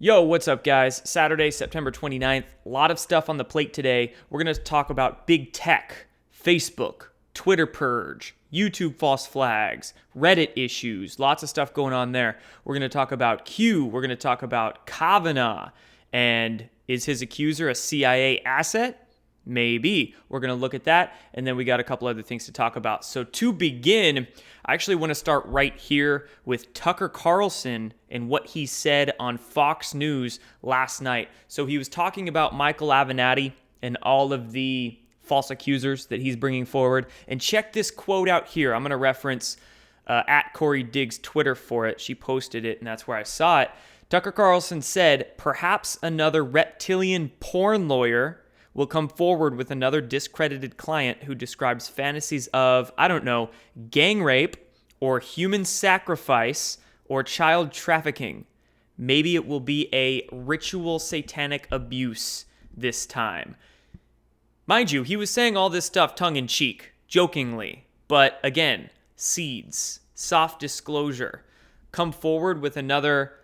Yo, what's up, guys? Saturday, September 29th. A lot of stuff on the plate today. We're going to talk about big tech, Facebook, Twitter purge, YouTube false flags, Reddit issues, lots of stuff going on there. We're going to talk about Q. We're going to talk about Kavanaugh. And is his accuser a CIA asset? Maybe. We're going to look at that, and then we got a couple other things to talk about. So to begin, I actually want to start right here with Tucker Carlson and what he said on Fox News last night. So he was talking about Michael Avenatti and all of the false accusers that he's bringing forward. And check this quote out here. I'm going to reference at Corey Diggs' Twitter for it. She posted it, and that's where I saw it. Tucker Carlson said, "Perhaps another reptilian porn lawyer will come forward with another discredited client who describes fantasies of, I don't know, gang rape or human sacrifice or child trafficking. Maybe it will be a ritual satanic abuse this time." Mind you, he was saying all this stuff tongue-in-cheek, jokingly. But again, seeds, soft disclosure. Come forward with another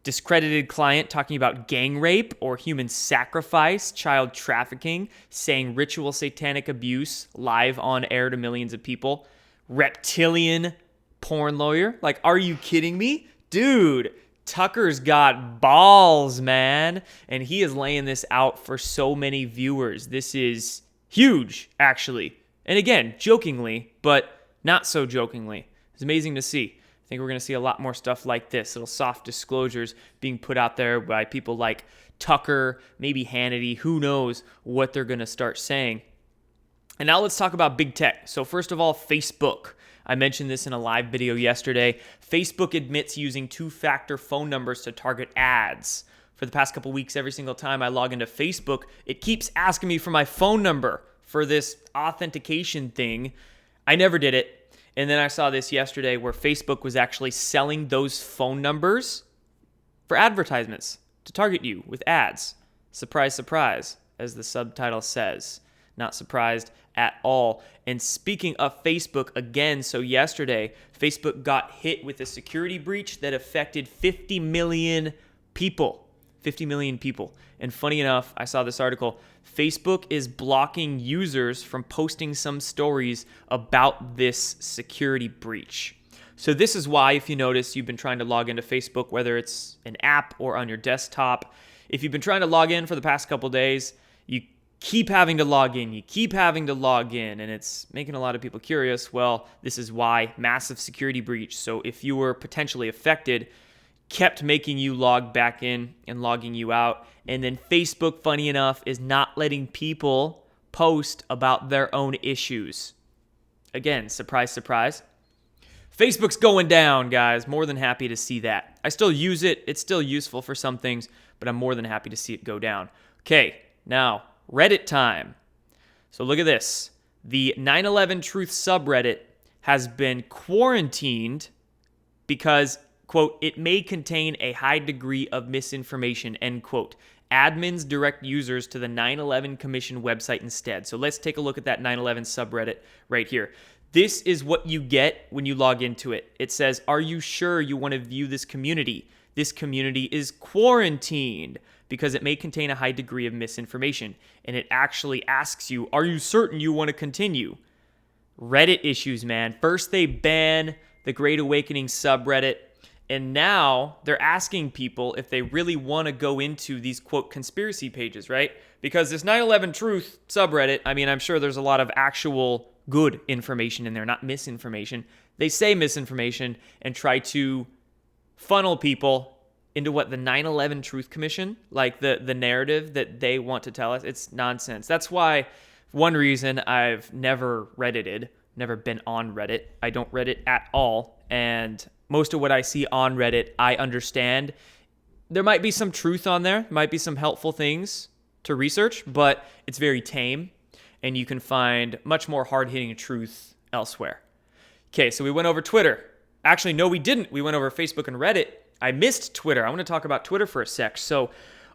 discredited client talking about gang rape or human sacrifice, child trafficking, saying ritual satanic abuse live on air to millions of people. Reptilian porn lawyer? Like, are you kidding me? Dude, Tucker's got balls, man. And he is laying this out for so many viewers. This is huge, actually. And again, jokingly, but not so jokingly. It's amazing to see. I think we're going to see a lot more stuff like this, little soft disclosures being put out there by people like Tucker, maybe Hannity. Who knows what they're going to start saying. And now let's talk about big tech. So first of all, Facebook. I mentioned this in a live video yesterday. Facebook admits using two-factor phone numbers to target ads. For the past couple weeks, every single time I log into Facebook, it keeps asking me for my phone number for this authentication thing. I never did it. And then I saw this yesterday where Facebook was actually selling those phone numbers for advertisements to target you with ads. Surprise, surprise, as the subtitle says. Not surprised at all. And speaking of Facebook again, so yesterday, Facebook got hit with a security breach that affected 50 million people. 50 million people. And funny enough, I saw this article. Facebook is blocking users from posting some stories about this security breach. So this is why, if you notice, you've been trying to log into Facebook, whether it's an app or on your desktop. If you've been trying to log in for the past couple days, you keep having to log in. You keep having to log in, and it's making a lot of people curious. Well, this is why. Massive security breach. So if you were potentially affected, kept making you log back in and logging you out. And then Facebook, funny enough, is not letting people post about their own issues. Again, surprise, surprise. Facebook's going down, guys. More than happy to see that. I still use it. It's still useful for some things, but I'm more than happy to see it go down. Okay, now, Reddit time. So look at this. The 9/11 Truth subreddit has been quarantined because, quote, "it may contain a high degree of misinformation," end quote. Admins direct users to the 9/11 Commission website instead. So let's take a look at that 9/11 subreddit right here. This is what you get when you log into it. It says, "Are you sure you want to view this community? This community is quarantined because it may contain a high degree of misinformation." And it actually asks you, "Are you certain you want to continue?" Reddit issues, man. First they ban the Great Awakening subreddit, and now they're asking people if they really want to go into these, quote, conspiracy pages, right? Because this 9/11 Truth subreddit, I mean, I'm sure there's a lot of actual good information in there, not misinformation. They say misinformation and try to funnel people into what the 9/11 Truth Commission, like the narrative that they want to tell us. It's nonsense. That's why one reason I've never Reddited, never been on Reddit. I don't Reddit at all. And most of what I see on Reddit, I understand. There might be some truth on there, might be some helpful things to research, but it's very tame, and you can find much more hard-hitting truth elsewhere. Okay, so we went over Twitter. Actually, no, we didn't. We went over Facebook and Reddit. I missed Twitter. I want to talk about Twitter for a sec. So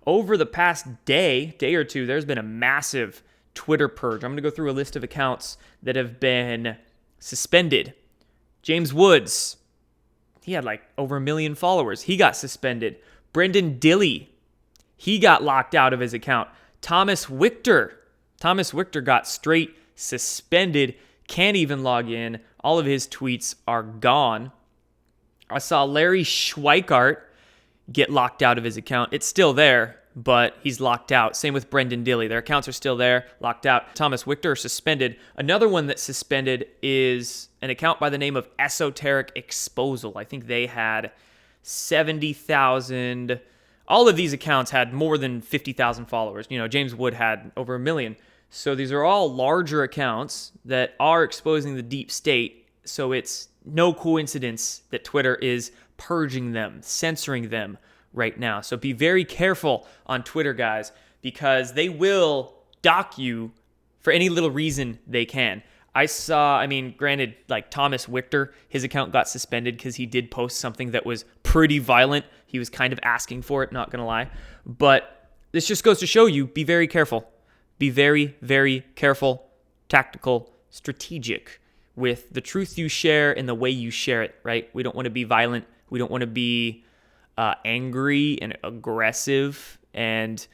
over the past day or two, there's been a massive Twitter purge. I'm going to go through a list of accounts that have been suspended. James Woods, he had like over 1 million followers. He got suspended. Brendan Dilley, he got locked out of his account. Thomas Wichter got straight suspended, can't even log in. All of his tweets are gone. I saw Larry Schweikart get locked out of his account. It's still there, but he's locked out. Same with Brendan Dilley. Their accounts are still there, locked out. Thomas Wichter suspended. Another one that's suspended is an account by the name of Esoteric Exposal. I think they had 70,000. All of these accounts had more than 50,000 followers. James Wood had over 1 million. So these are all larger accounts that are exposing the deep state. So it's no coincidence that Twitter is purging them, censoring them right now. So be very careful on Twitter, guys, because they will dock you for any little reason they can. Granted, like Thomas Wichter, his account got suspended because he did post something that was pretty violent. He was kind of asking for it, not going to lie. But this just goes to show you, be very careful. Be very, very careful, tactical, strategic with the truth you share and the way you share it, right? We don't want to be violent. We don't want to be angry and aggressive and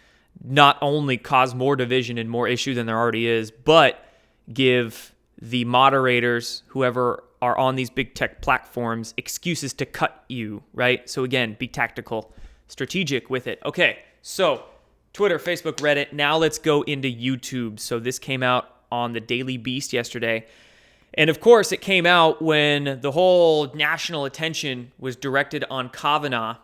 not only cause more division and more issue than there already is, but give the moderators, whoever are on these big tech platforms, excuses to cut you, right? So again, be tactical, strategic with it. Okay, so Twitter, Facebook, Reddit. Now let's go into YouTube. So this came out on the Daily Beast yesterday. And of course, it came out when the whole national attention was directed on Kavanaugh.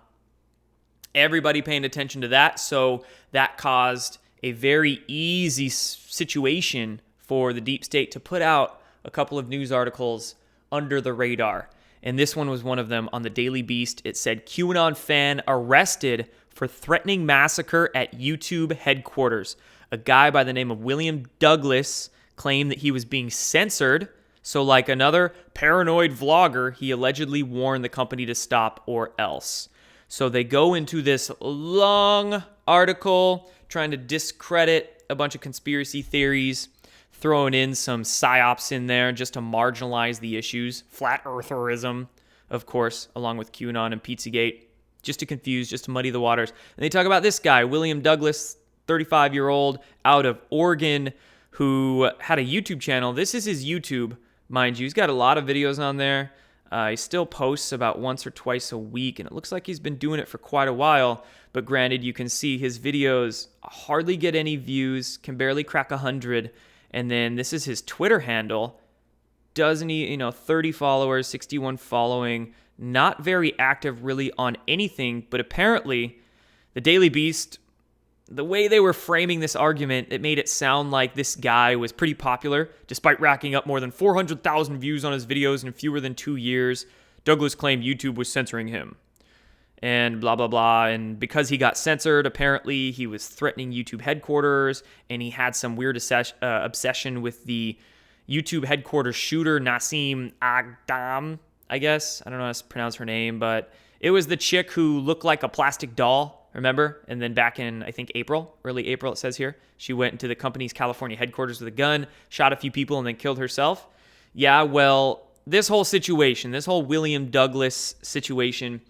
Everybody paying attention to that. So that caused a very easy situation for the deep state to put out a couple of news articles under the radar. And this one was one of them on the Daily Beast. It said, QAnon fan arrested for threatening massacre at YouTube headquarters. A guy by the name of William Douglas claimed that he was being censored. So like another paranoid vlogger, he allegedly warned the company to stop or else. So they go into this long article trying to discredit a bunch of conspiracy theories, throwing in some psyops in there just to marginalize the issues. Flat eartherism, of course, along with QAnon and Pizzagate, just to confuse, just to muddy the waters. And they talk about this guy, William Douglas, 35-year-old, out of Oregon, who had a YouTube channel. This is his YouTube, mind you. He's got a lot of videos on there. He still posts about once or twice a week, and it looks like he's been doing it for quite a while. But granted, you can see his videos hardly get any views, can barely crack 100. And then this is his Twitter handle. Doesn't he, 30 followers, 61 following, not very active really on anything. But apparently, the Daily Beast, the way they were framing this argument, it made it sound like this guy was pretty popular. Despite racking up more than 400,000 views on his videos in fewer than 2 years, Douglas claimed YouTube was censoring him. And blah, blah, blah. And because he got censored, apparently he was threatening YouTube headquarters, and he had some weird obsession with the YouTube headquarters shooter, Nassim Agdam, I guess. I don't know how to pronounce her name, but it was the chick who looked like a plastic doll, remember? And then back in, I think, early April, it says here, she went into the company's California headquarters with a gun, shot a few people, and then killed herself. Yeah, well, this whole situation, this whole William Douglas situation,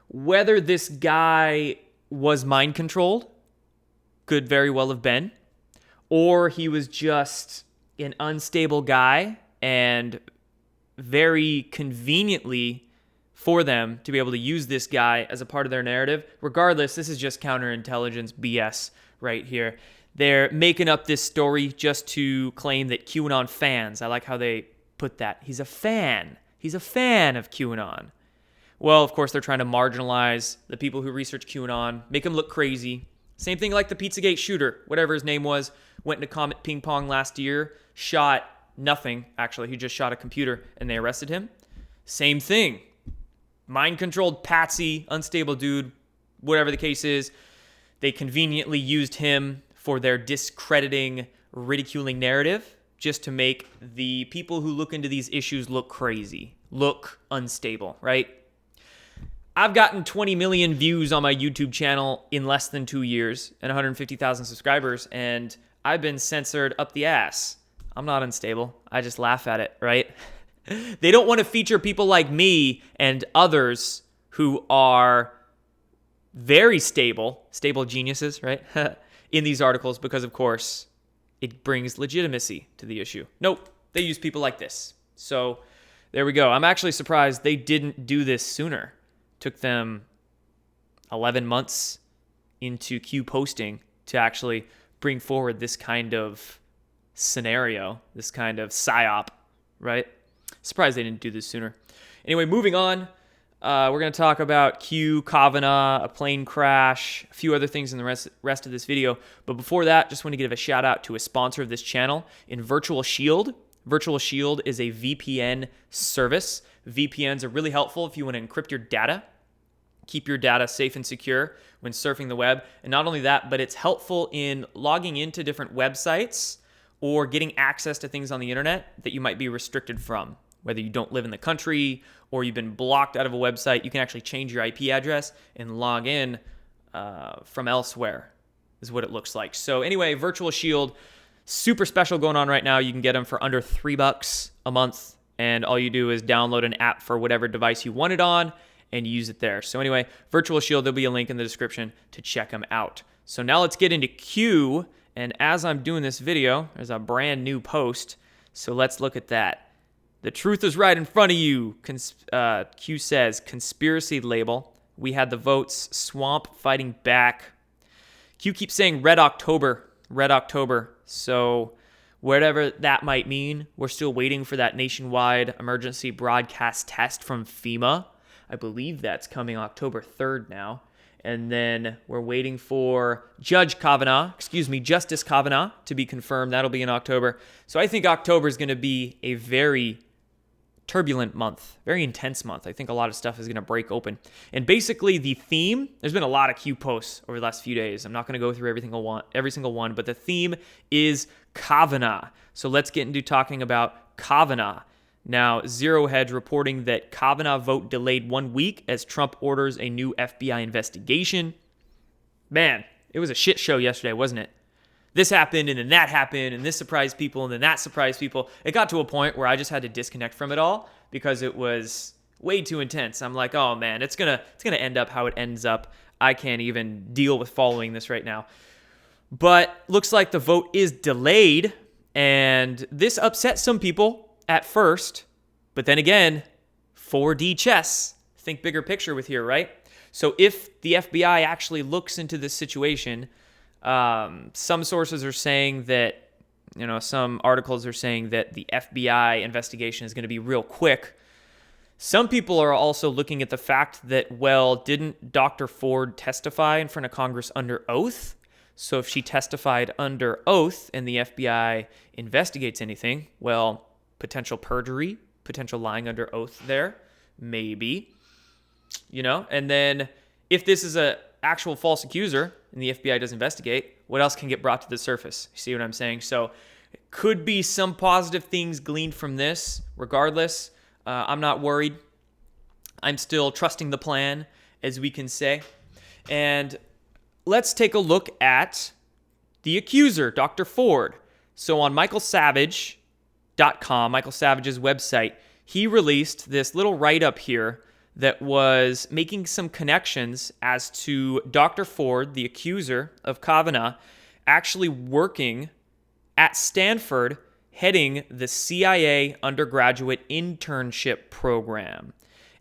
whether this guy was mind controlled, could very well have been, or he was just an unstable guy and very conveniently for them to be able to use this guy as a part of their narrative. Regardless, this is just counterintelligence BS right here. They're making up this story just to claim that QAnon fans, I like how they put that. He's a fan. He's a fan of QAnon. Well, of course, they're trying to marginalize the people who research QAnon, make them look crazy. Same thing like the Pizzagate shooter, whatever his name was, went into Comet Ping Pong last year, shot nothing, actually. He just shot a computer, and they arrested him. Same thing. Mind-controlled patsy, unstable dude, whatever the case is. They conveniently used him for their discrediting, ridiculing narrative just to make the people who look into these issues look crazy, look unstable, right? I've gotten 20 million views on my YouTube channel in less than 2 years and 150,000 subscribers, and I've been censored up the ass. I'm not unstable. I just laugh at it, right? They don't want to feature people like me and others who are very stable geniuses, right? In these articles because, of course, it brings legitimacy to the issue. Nope, they use people like this. So there we go. I'm actually surprised they didn't do this sooner. Took them 11 months into Q posting to actually bring forward this kind of scenario, this kind of psyop, right? Surprised they didn't do this sooner. Anyway, moving on. We're going to talk about Kavanaugh, a plane crash, a few other things in the rest of this video. But before that, just want to give a shout out to a sponsor of this channel in Virtual Shield. Virtual Shield is a VPN service. VPNs are really helpful if you want to encrypt your data, keep your data safe and secure when surfing the web. And not only that, but it's helpful in logging into different websites or getting access to things on the internet that you might be restricted from. Whether you don't live in the country or you've been blocked out of a website, you can actually change your IP address and log in from elsewhere, is what it looks like. So anyway, Virtual Shield, super special going on right now. You can get them for under $3 a month, and all you do is download an app for whatever device you want it on and use it there. So anyway, Virtual Shield, there'll be a link in the description to check them out. So now let's get into Q, and as I'm doing this video, there's a brand new post, so let's look at that. The truth is right in front of you, Q says, conspiracy label. We had the votes, swamp fighting back. Q keeps saying Red October. So whatever that might mean, we're still waiting for that nationwide emergency broadcast test from FEMA. I believe that's coming October 3rd now. And then we're waiting for Justice Kavanaugh to be confirmed. That'll be in October. So I think October is going to be a very turbulent month, very intense month. I think a lot of stuff is going to break open. And basically the theme, there's been a lot of Q posts over the last few days. I'm not going to go through every single one, but the theme is Kavanaugh. So let's get into talking about Kavanaugh. Now, Zero Hedge reporting that Kavanaugh vote delayed 1 week as Trump orders a new FBI investigation. Man, it was a shit show yesterday, wasn't it? This happened, and then that happened, and this surprised people, and then that surprised people. It got to a point where I just had to disconnect from it all because it was way too intense. I'm like, oh man, it's gonna end up how it ends up. I can't even deal with following this right now. But looks like the vote is delayed, and this upset some people at first, but then again, 4D chess. Think bigger picture with here, right? So if the FBI actually looks into this situation, some sources are saying that, some articles are saying that the FBI investigation is going to be real quick. Some people are also looking at the fact that, well, didn't Dr. Ford testify in front of Congress under oath? So if she testified under oath and the FBI investigates anything, well, potential perjury, potential lying under oath there, maybe, and then if this is a actual false accuser and the FBI does investigate, what else can get brought to the surface? You see what I'm saying? So it could be some positive things gleaned from this. Regardless, I'm not worried. I'm still trusting the plan, as we can say. And let's take a look at the accuser, Dr. Ford. So on michaelsavage.com, Michael Savage's website, he released this little write-up here that was making some connections as to Dr. Ford, the accuser of Kavanaugh, actually working at Stanford, heading the CIA undergraduate internship program.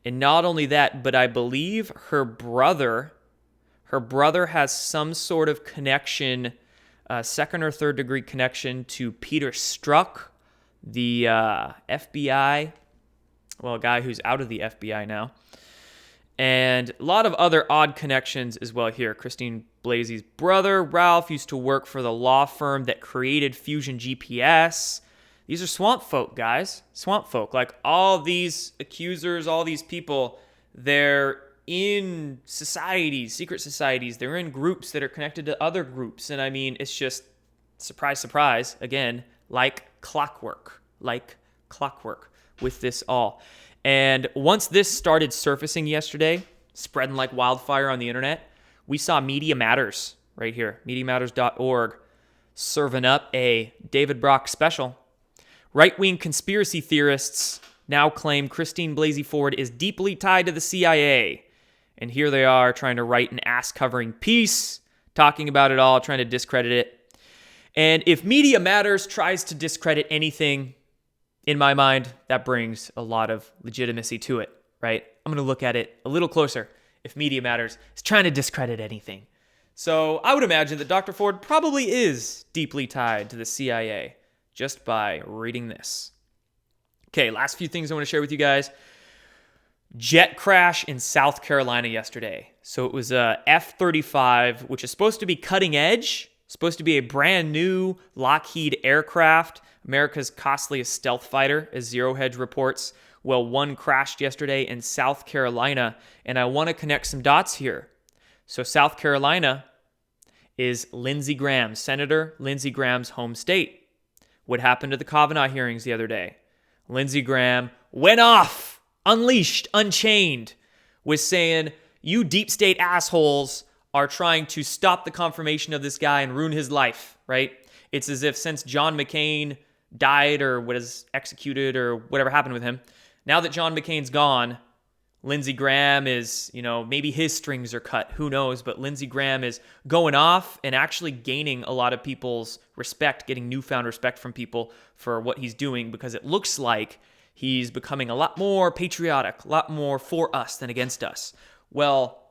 And not only that, but I believe her brother has some sort of connection, second or third degree connection to Peter Strzok, the FBI, a guy who's out of the FBI now. And a lot of other odd connections as well here. Christine Blasey's brother, Ralph, used to work for the law firm that created Fusion GPS. These are swamp folk, guys. Swamp folk. Like all these accusers, all these people, they're in societies, secret societies. They're in groups that are connected to other groups. And I mean, it's just, surprise, surprise, again, like clockwork with this all. And once this started surfacing yesterday, spreading like wildfire on the internet, we saw Media Matters right here, MediaMatters.org, serving up a David Brock special. Right-wing conspiracy theorists now claim Christine Blasey Ford is deeply tied to the CIA. And here they are trying to write an ass-covering piece, talking about it all, trying to discredit it. And if Media Matters tries to discredit anything, in my mind, that brings a lot of legitimacy to it, right? I'm going to look at it a little closer if Media Matters is trying to discredit anything. So I would imagine that Dr. Ford probably is deeply tied to the CIA just by reading this. Okay, last few things I want to share with you guys. Jet crash in South Carolina yesterday. So it was a F-35, which is supposed to be cutting edge, supposed to be a brand new Lockheed aircraft, America's costliest stealth fighter, as Zero Hedge reports. Well, one crashed yesterday in South Carolina, and I want to connect some dots here. So South Carolina is Lindsey Graham, Senator Lindsey Graham's home state. What happened to the Kavanaugh hearings the other day? Lindsey Graham went off, unleashed, unchained, was saying, you deep state assholes are trying to stop the confirmation of this guy and ruin his life, right? It's as if since John McCain died or was executed or whatever happened with him, now that John McCain's gone, Lindsey Graham is, maybe his strings are cut. Who knows? But Lindsey Graham is going off and actually gaining a lot of people's respect, getting newfound respect from people for what he's doing, because it looks like he's becoming a lot more patriotic, a lot more for us than against us. Well,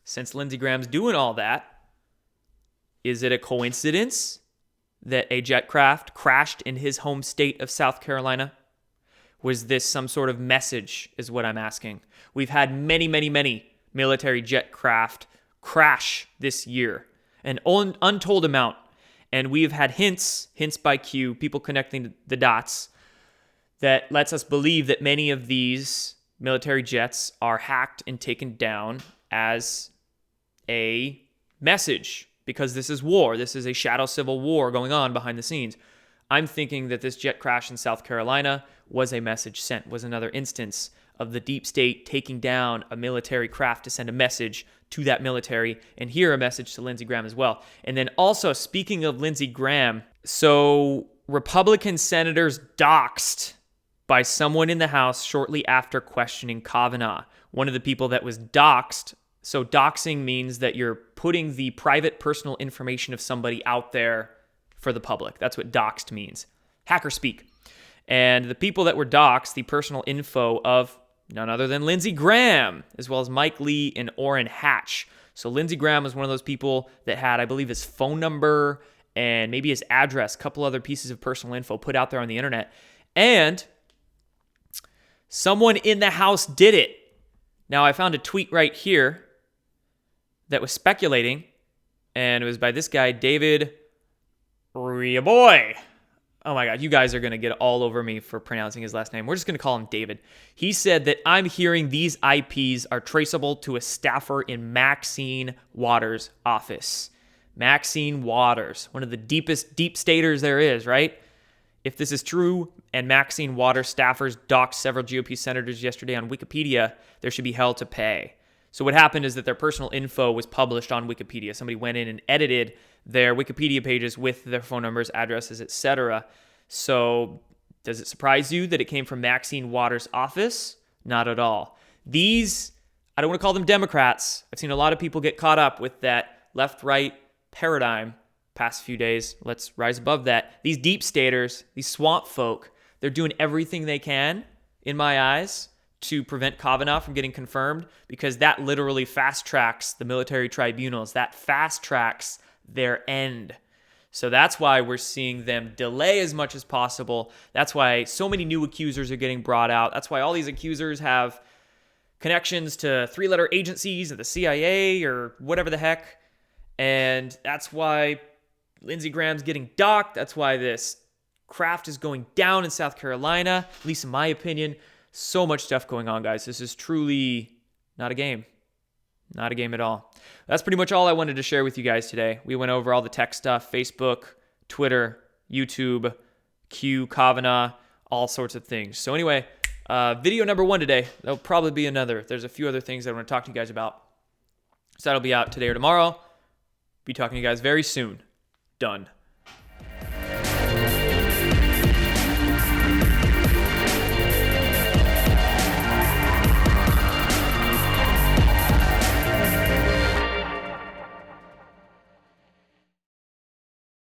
since Lindsey Graham's doing all that, is it a coincidence that a jet craft crashed in his home state of South Carolina? Was this some sort of message, is what I'm asking. We've had many, many, many military jet craft crash this year, an untold amount. And we've had hints by Q, people connecting the dots, that lets us believe that many of these military jets are hacked and taken down as a message, because this is war. This is a shadow civil war going on behind the scenes. I'm thinking that this jet crash in South Carolina was a message sent, was another instance of the deep state taking down a military craft to send a message to that military, and here a message to Lindsey Graham as well. And then also, speaking of Lindsey Graham, so Republican senators doxxed by someone in the House shortly after questioning Kavanaugh. One of the people that was doxxed, so doxing means that you're putting the private personal information of somebody out there for the public. That's what doxed means. Hacker speak. And the people that were doxed, the personal info of none other than Lindsey Graham, as well as Mike Lee and Orrin Hatch. So Lindsey Graham was one of those people that had, I believe, his phone number and maybe his address, a couple other pieces of personal info put out there on the internet. And someone in the House did it. Now, I found a tweet right here that was speculating, and it was by this guy, David Boy. Oh my God, you guys are going to get all over me for pronouncing his last name. We're just going to call him David. He said that I'm hearing these IPs are traceable to a staffer in Maxine Waters' office. Maxine Waters, one of the deepest deep staters there is, right? If this is true and Maxine Waters staffers doxed several GOP senators yesterday on Wikipedia, there should be hell to pay. So what happened is that their personal info was published on Wikipedia. Somebody went in and edited their Wikipedia pages with their phone numbers, addresses, etc. So does it surprise you that it came from Maxine Waters' office? Not at all. These, I don't want to call them Democrats. I've seen a lot of people get caught up with that left-right paradigm past few days. Let's rise above that. These deep staters, these swamp folk, they're doing everything they can, in my eyes, to prevent Kavanaugh from getting confirmed, because that literally fast-tracks the military tribunals. That fast-tracks their end. So that's why we're seeing them delay as much as possible. That's why so many new accusers are getting brought out. That's why all these accusers have connections to three-letter agencies or the CIA or whatever the heck. And that's why Lindsey Graham's getting docked. That's why this craft is going down in South Carolina, at least in my opinion. So much stuff going on, guys. This is truly not a game. Not a game at all. That's pretty much all I wanted to share with you guys today. We went over all the tech stuff, Facebook, Twitter, YouTube, Q, Kavanaugh, all sorts of things. So anyway, video number 1 today. There'll probably be another. There's a few other things that I want to talk to you guys about. So that'll be out today or tomorrow. Be talking to you guys very soon. Done.